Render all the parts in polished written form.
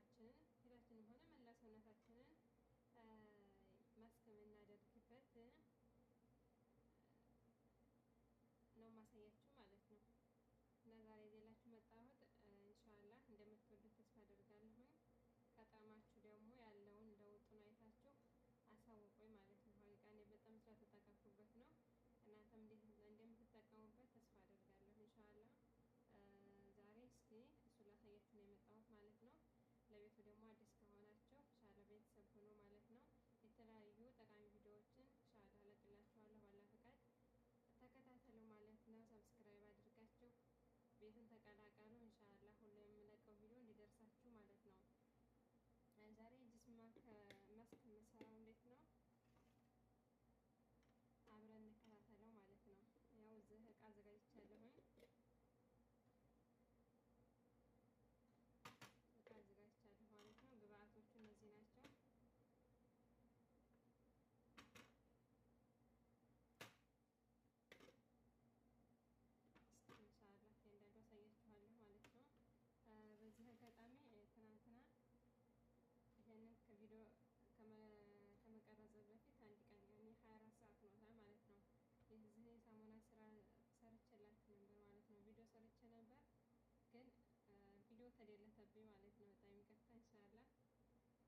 ፊታችንን ሆነ መላ ሰውነታችንን ማስክ የምናደርግበት ነው ማሳያችሁ ማለት ነው። እና ዛሬ ይዤላችሁ መጣሁት ኢንሻአላህ እንደምትወዱት ተስፋ አደርጋለሁ። ከጣማችሁ ደግሞ ያለውን ለውጡን አይታችሁ አሳውቁኝ ማለት ነው። ሀቂቃ እኔ በጣም ስለተጠቀምኩበት ነው። እናንተም እንደምትጠቀሙበት ተስፋ አደርጋለሁ ኢንሻአላህ። ዛሬ እስኪ እሱ ላሳያችሁ ነው የመጣሁት ማለት ነው። ለቤቱ ደግሞ አዲስ ከሆናችሁ ሻለ ቤተሰብ ሆኖ ማለት ነው። የተለያዩ ጠቃሚ ቪዲዮዎችን ሻለ አለቅላችኋለሁ ባላ ፈቃድ ተከታተሉ ማለት ነው። ሰብስክራይብ አድርጋችሁ ቤቱን ተቀላቀሉ ኢንሻአላህ። ሁሉ የምለቀው ቪዲዮ እንዲደርሳችሁ ማለት ነው። ዛሬ ጅስም ማስክ የምሰራው እንዴት ነው አብረን እንከታተለው ማለት ነው። ያው እዚህ እቃ አዘጋጅቻለሁኝ። እቃ አዘጋጅቻለሁ ማለት ነው። ግብአቶቹ እነዚህ ናቸው። ኢንሻአላህ እንዳንዱ አሳያችኋለሁ ማለት ነው። በዚህ አጋጣሚ ትናንትና ይሄንን ከቪዲዮ ከመቀረጽ በፊት አንድ ቀን ያኔ 24 ሰዓት ነው ማለት ነው። የዚህ ሳሙና ስራ ሰርቼላችሁ ነበር ማለት ነው። ቪዲዮ ሰርቼ ነበር ግን ቪዲዮ ተደለተብኝ ማለት ነው። በጣም ይቅርታ። ኢንሻአላህ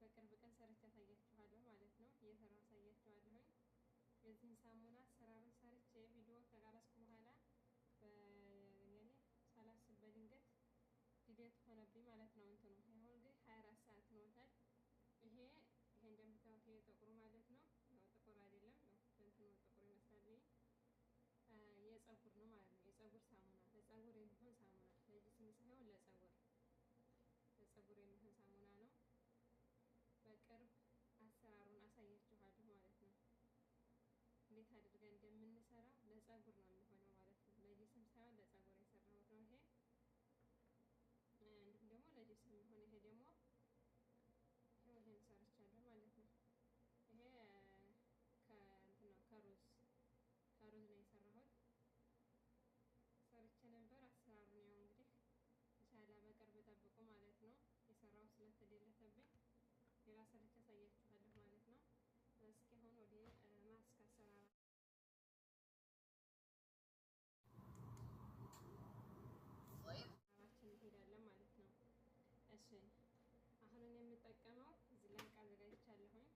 በቅርብ ቀን ሰርቼ አሳያችኋለሁ ማለት ነው። እየሰራሁ አሳያችኋለሁ። የዚህን ሳሙና አሰራሩን ሰርቼ ቪዲዮ ከቀረጽኩ በኋላ በእኔ ሳላስብ በድንገት ዲሌት ሆነብኝ ማለት ነው። እንትኑ ይሁን ግን 24 ሰዓት ሆኖታል። ይሄ እንደምታዩት ይሄ ጥቁሩ ማለት ነው። ያው ጥቁር አይደለም ነው እንትኑ ጥቁር ይመስላል። የፀጉር ነው ማለት ነው። የፀጉር ሳሙና ለፀጉር የሚሆን ሳሙና ለጅስም ሳይሆን ለፀጉር የሚሆን ሳሙና ነው። በቅርብ አሰራሩን አሳያችኋለሁ ማለት ነው። እንዴት አድርገን እንደምንሰራው ለፀጉር ነው የሚሆነው ማለት ነው። ለጅስም ሳይሆን ለፀጉር የሰራሁት ነው ይሄ። እንዲሁም ደግሞ ለጅስም የሚሆን ይሄ ደግሞ ይሄን ሰርቻለሁ ማለት ነው። ይሄ ከእንትን ነው ከሩዝ ነው የሰራሁት። ሰርቼ ነበር አሰራሩን ያው እንግዲህ ኢንሻአላህ በቅርብ ጠብቁ ማለት ነው። የሰራው ስለተደለተብኝ ሌላ ሰርቼ አሳያችኋለሁ ማለት ነው። እስኪ አሁን ወደ ማስክ አሰራራችን እንሄዳለን ማለት ነው። እሺ አሁን የምጠቀመው እዚህ ላይ ዕቃ አዘጋጅቻለሁኝ።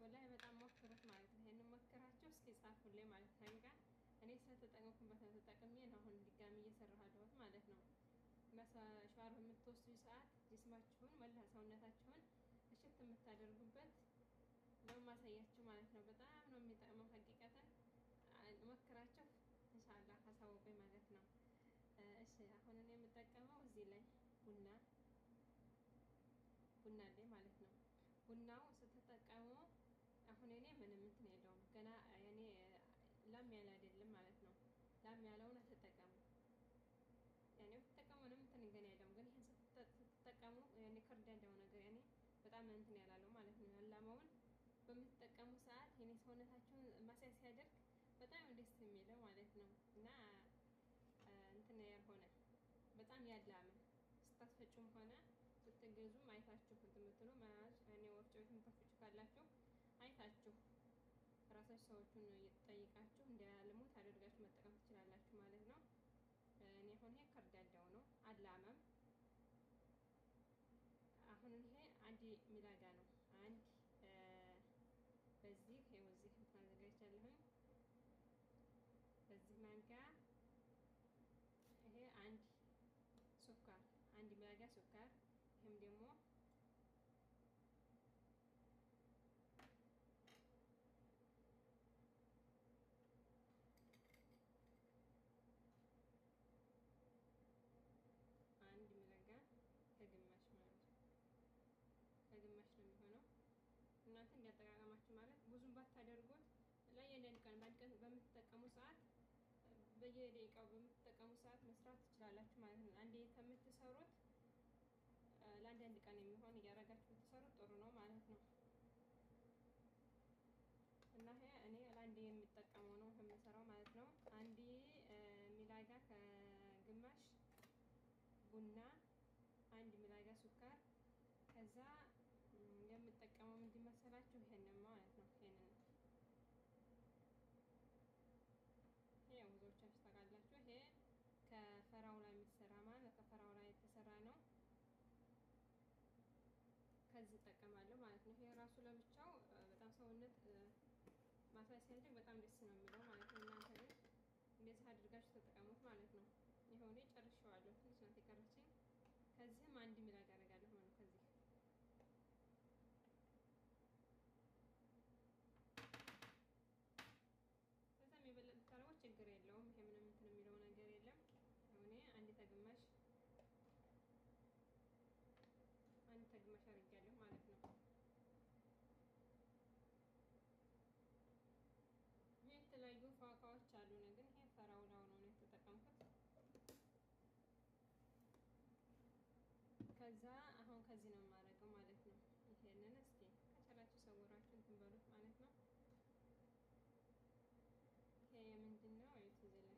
ወላሂ በጣም ሞክሩት ማለት ነው። ይሄንን ሞክራችሁ እስኪ ጻፉልኝ ማለት ነው። እኔ ስለተጠቀምኩበት ነው ተጠቅሜ ነው አሁን ድጋሚ እየሰራሁ ያለሁት ማለት ነው። ሻወር በምትወስዱ ሰዓት ጅስማችሁን መላ ሰውነታችሁን እሽት የምታደርጉበት ነው ማሳያችሁ ማለት ነው። በጣም ነው የሚጠቅመው ሀቂቀተን ሞክራችሁ ኢንሻአላህ አሳውቁኝ ማለት ነው። እሺ አሁን እኔ የምጠቀመው እዚህ ላይ ቡና ላይ ማለት ነው። ቡናው ስትጠቀሙ አሁን እኔ ምንም እንትን የለውም ገና ያኔ ላም ያለ አይደለም ማለት ነው። ላም ያለውን አትጠቀሙ። ያኔ ብትጠቀሙ ምንም እንትን ገና የለውም። ግን ይሄን ስትጠቀሙ ያኔ ከርዳዳው ነገር ያኔ በጣም እንትን ያላለው ማለት ነው። ያላማውን በምትጠቀሙ ሰዓት የኔ ሰውነታችሁን ማሳጅ ሲያደርግ በጣም ደስ የሚለው ማለት ነው። እና እንትን ያልሆነ በጣም ያላመ ስታስፈጩም ሆነ ስትገዙም አይታችሁ እንትን የምትሉ ማለት እኔ ወፍጮ ቤት የምትፈጩ ካላችሁ አይታችሁ ራሳችሁ ሰዎቹን እየጠየቃችሁ እንዲያልሙት አድርጋችሁ መጠቀም ትችላላችሁ ማለት ነው። እኔ አሁን ይሄ ከርዳዳው ነው አላመም። አሁን ይሄ አንድ ሚላጋ ነው። አንድ በዚህ ወዚህ አዘጋጅቻለሁኝ። በዚህ ማንኪያ ይሄ አንድ ሱካር አንድ ሚላጋ ሱካር ይሄም ደግሞ አንድ ሚላጋ ከግማሽ ማለት ነው። ከግማሽ ነው የሚሆነው። እናንተ እንዲያጠቃቀማችሁ ማለት ብዙም ባታደርጉት ለየአንድ ቀን በአንድ ቀን በምትጠቀሙ ሰዓት በየደቂቃው በምትጠቀሙ ሰዓት መስራት ትችላላችሁ ማለት ነው። አንዴ ከምትሰሩት ለአንድ ቀን የሚሆን እያደረጋችሁ ብትሰሩት ጥሩ ነው ማለት ነው። እና ይሄ እኔ ለአንዴ የሚጠቀመው ነው የምሰራው ማለት ነው። አንዴ ሚላጋ ከግማሽ ቡና፣ አንድ ሚላጋ ሱካር ከዛ የምጠቀመው ምንድን መሰላችሁ? ይሄንን ማለት ነው። ይሄንን ይሄ ብዙዎቻችሁ ታውቃላችሁ። ይሄ ከፈራው ላይ የሚሰራ ማለት ከፈራው ላይ የተሰራ ነው። ከዚህ እጠቀማለሁ ማለት ነው። ይሄ ራሱ ለብቻው በጣም ሰውነት ማሳጅ ሲያደርግ በጣም ደስ ነው የሚለው ማለት ነው። እናንተ ግን እንደዚህ አድርጋችሁ ተጠቀሙት ማለት ነው። ይሄው እኔ ጨርሼዋለሁ። ትንሽ ናት የቀረችኝ። ከዚህም አንድ ሚላግ አደርጋለሁ ማለት ነው። ከዚህ ከዛም የበለጠ ብታረጉት ችግር የለውም። ይሄ ምንም እንትን የሚለው ነገር የለም። እኔ አንድ ተግማሽ አድርጌያለሁ ማለት ነው። ይሄ የተለያዩ ፋካዎች አሉ ነው፣ ግን ይሄ ፈራውላው ነው የተጠቀምኩት። ከዛ አሁን ከዚህ ነው የማደርገው ማለት ነው። ይሄንን እስኪ ከቻላችሁ ሰውራችሁ እንትን በሉት ማለት ነው። ይሄ ምንድነው? እዩት እዚህ ላይ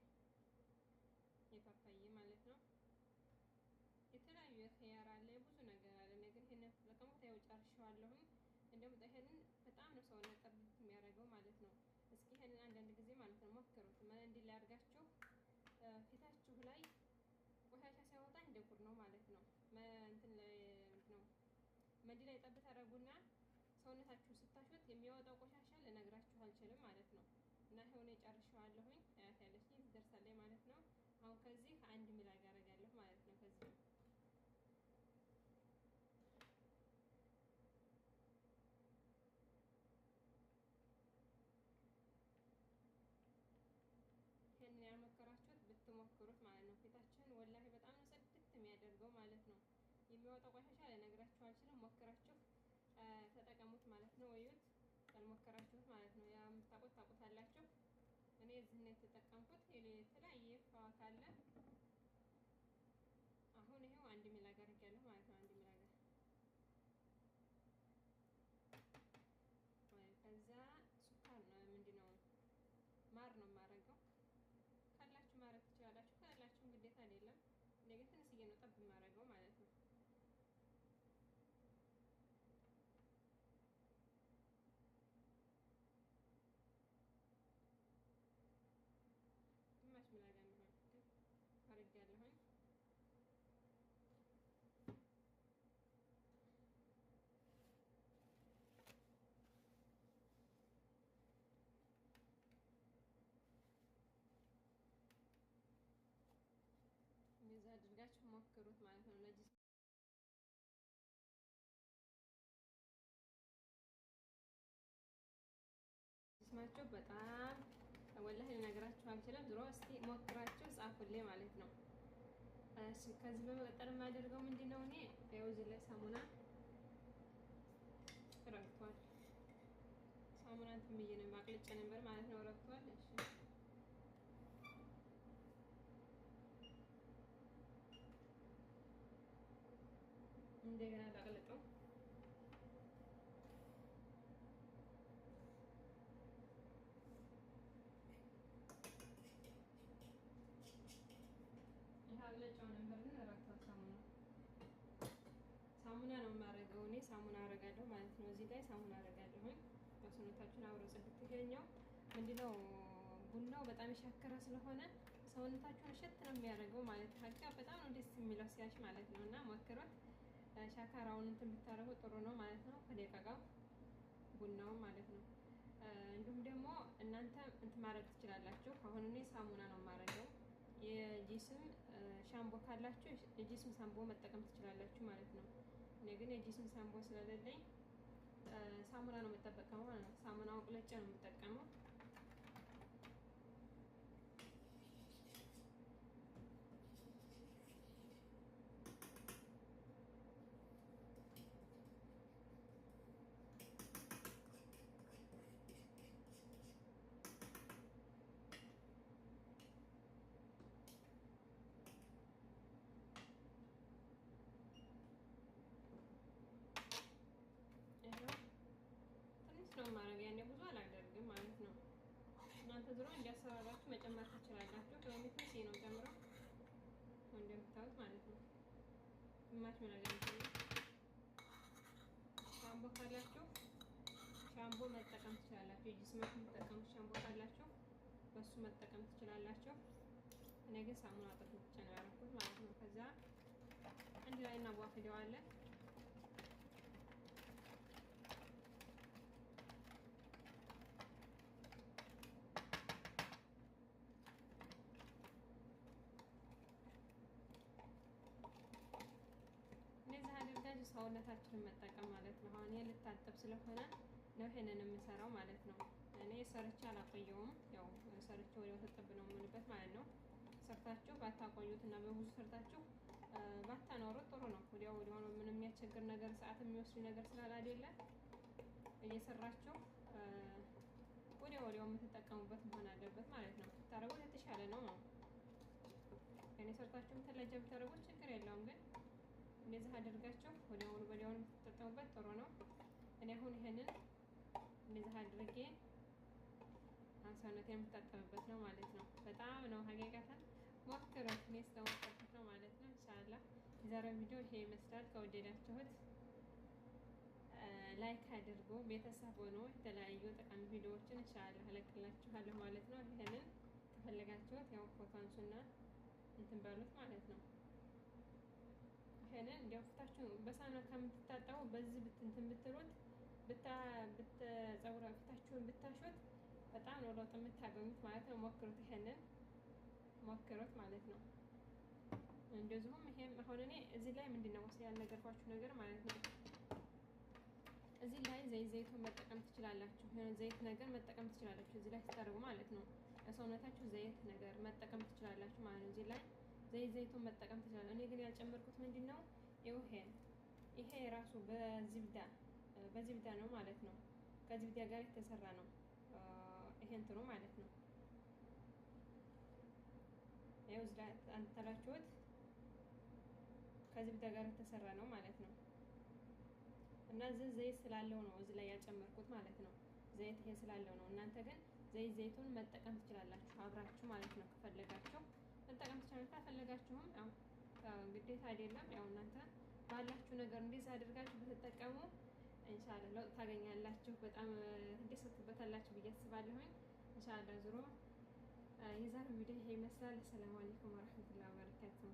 የፓፓዬ ማለት ነው። የተለያዩ የኸያር አለ፣ ብዙ ነገር አለ። ነገር ይሄንን ተጠቀሙት። ያው ጨርሼዋለሁ። እንደውም ይሄንን በጣም ነው ሰውነት ጠብት የሚያደርገው ማለት ነው። እስኪ ይሄንን አንዳንድ ጊዜ ማለት ነው ሞክሩት። እንዲህ ላይ አድርጋችሁ ፊታችሁ ላይ ቆሻሻ ሲያወጣ እንደ ጉድ ነው ማለት ነው። እንትን ላይ ነው መንዲ ላይ ጠብት አደረጉና ሰውነታችሁ ስታሹት የሚያወጣው ቆሻሻ ልነግራችሁ አልችልም ማለት ነው። እና ይሄው እኔ ጨርሼዋለሁኝ። አያት ያለችኝ ትደርሳለች ማለት ነው። አሁን ከዚህ አንድ ሚላግ አደርጋለሁ ማለት ነው። ከዚህ ይሄንን ያልሞከራችሁት ብትሞክሩት ማለት ነው። ፊታችሁን ወላሂ በጣም ነው ጽድት የሚያደርገው ማለት ነው። የሚያወጣው ቆሻሻ ልነግራችሁ አልችልም። ሞክራችሁ ተጠቀሙት ማለት ነው። ወዩት ያልሞከራችሁት ማለት ነው። ያ የምታውቁት ታውቁታላችሁ። እኔ እዚህ ነው የተጠቀምኩት። የተለያየ ፋዋካ አለ። አሁን ይሄው አንድ ሚላግ አድርጌያለሁ ማለት ነው። አንድ ሚላግ ከዛ ሱካር ነው ምንድነው ማር ነው የማደርገው። ካላችሁ ማረግ ትችላላችሁ፣ ካላችሁ ግዴታ አይደለም። እኔ ግን ትንሽዬ ነው ጠብ የማደርገው ማለት ነው። ግማሽ ሚላግ የሚሆን አድርጌያለሁኝ። እንደዛ አድርጋችሁ ሞክሩት ማለት ነው። ጅስማችሁ በጣም ወላሂ ልነግራችሁ አልችልም። ዙሮ እስቲ ሞክራችሁ ጻፉልኝ ማለት ነው። እሺ ከዚህ በመቀጠል የማደርገው ምንድነው? እኔ ያው እዚህ ላይ ሳሙና ረግቷል። ሳሙና እንትን ብዬ ነው ማቅለጫ ነበር ማለት ነው። ረግቷል። እሺ እንደገና ላቅልጠው። አቅለጫው ነበር ግን ረግቷል። ሳሙና ነው የማደርገው እኔ ሳሙና አደርጋለሁ ማለት ነው። እዚህ ላይ ሳሙና አደርጋለሁኝ። ሰውነታችን አብሮ ጽድት ይገኛው። ምንድነው ቡናው በጣም የሻከረ ስለሆነ ሰውነታችሁን እሸት ነው የሚያደርገው ማለት ሀቂቃ በጣም ነው ደስ የሚለው ሲያሽ ማለት ነው። እና ሞክሩት። ሻካራውን እንትን ብታረጉ ጥሩ ነው ማለት ነው። ከደቂቃው ቡናው ማለት ነው። እንዲሁም ደግሞ እናንተ እንትን ማድረግ ትችላላችሁ። አሁን እኔ ሳሙና ነው የማደርገው። የጂስም ሻምቦ ካላችሁ የጂስም ሻምቦ መጠቀም ትችላላችሁ ማለት ነው። እኔ ግን የጂስም ሻምቦ ስለሌለኝ ሳሙና ነው የምጠቀመው ማለት ነው። ሳሙናው ቅለጫ ነው የምጠቀመው። ትንሽ ነው ማድረግ ያኔ ብዙ አላደርግም ማለት ነው። እናንተ ድሮ እንዲያሰራራችሁ መጨመር ትችላላችሁ። ከዚህ ትንሽ ነው ጨምረው እንደምታዩት ማለት ነው። ግማሽ መላጋ ሻምፖ ካላችሁ ሻምፖ መጠቀም ትችላላችሁ። የእጅ ስማት የምትጠቀሙት ሻምፖ ካላችሁ በሱ መጠቀም ትችላላችሁ። እኔ ግን ሳሙና ጥሩ ብቻ ነው ያደረኩት ማለት ነው። ከዛ አንድ ላይ እናዋህደዋለን። እንደዚህ አድርጋችሁ ሰውነታችንን መጠቀም ማለት ነው። አሁን እኔ ልታጠብ ስለሆነ ነው ይሄንን የምሰራው ማለት ነው። እኔ ሰርቼ አላቆየውም። ያው ሰርቼ ወዲያው ተጠብ ነው የምልበት ማለት ነው። ሰርታችሁ ባታቆዩት እና በብዙ ሰርታችሁ ባታኖሩት ጥሩ ነው። ወዲያው ነው ምንም የሚያስቸግር ነገር ሰዓት የሚወስድ ነገር ስላላደለ እየሰራችሁ ወዲያው የምትጠቀሙበት መሆን አለበት ማለት ነው። ታረጉት የተሻለ ነው። እኔ ሰርታችሁ ተለጀ ብታረጉት ችግር የለውም ግን እንደዚህ አድርጋችሁ ወዲያውኑ የምትጠቀሙበት ጥሩ ነው። እኔ አሁን ይሄንን እንደዚህ አድርጌ ሰውነቴን የምታጠብበት ነው ማለት ነው። በጣም ነው ሀቂቃተን ሞክሩት። እኔ ስለሞከርኩት ነው ማለት ነው። ኢንሻአላህ የዛሬው ቪዲዮ ይሄ ይመስላል። ከወደዳችሁት ላይክ አድርጉ። ቤተሰብ ሆኖ የተለያዩ ጠቃሚ ቪዲዮዎችን ኢንሻአላህ እለቅላችኋለሁ ማለት ነው። ይሄንን ከፈለጋችሁት ያው ፎቶ አንሱና እንትን በሉት ማለት ነው። ይሄንን እንዲያው ፊታችሁ በሳሙና ከምትታጠቡ በዚህ እንትን ብትሉት ጸጉር ፊታችሁን ብታሹት በጣም ነው ለውጥ የምታገኙት ማለት ነው። ሞክሩት፣ ይሄንን ሞክሩት ማለት ነው። እንደዚሁም ይሄም አሁን እኔ እዚህ ላይ ምንድነው ያልነገርኳችሁ ነገር ማለት ነው። እዚህ ላይ ዘይቱን መጠቀም ትችላላችሁ። ዘይት ነገር መጠቀም ትችላላችሁ እዚህ ላይ ስታደርጉ ማለት ነው። ለሰውነታችሁ ዘይት ነገር መጠቀም ትችላላችሁ ማለት ነው። እዚህ ላይ ዘይቱን መጠቀም ትችላላችሁ። እኔ ግን ያልጨመርኩት ምንድነው ይሄ ራሱ በዝብዳ ነው ማለት ነው። ከዝብዳ ጋር የተሰራ ነው ይሄ እንትኑ ማለት ነው። ይኸው እዚህ ላይ አንተላችሁት ከዝብዳ ጋር የተሰራ ነው ማለት ነው። እና ዘይት ስላለው ነው እዚህ ላይ ያልጨመርኩት ማለት ነው። ዘይት ይሄ ስላለው ነው። እናንተ ግን ዘይቱን መጠቀም ትችላላችሁ አብራችሁ ማለት ነው። ከፈለጋችሁ መጠቀም ትችላላችሁ፣ ካልፈለጋችሁም ያው ግዴታ አይደለም። ያው እናንተ ባላችሁ ነገር እንደዛ አድርጋችሁ ብትጠቀሙ ኢንሻአላህ ለውጥ ታገኛላችሁ። በጣም ትደሰቱበታላችሁ ብዬ አስባለሁኝ። ኢንሻአላህ ዙሮ የዛሬው ቪዲዮ ይሄ ይመስላል። ሰላም አለይኩም ወራህመቱላሂ ወበረካቱሁ።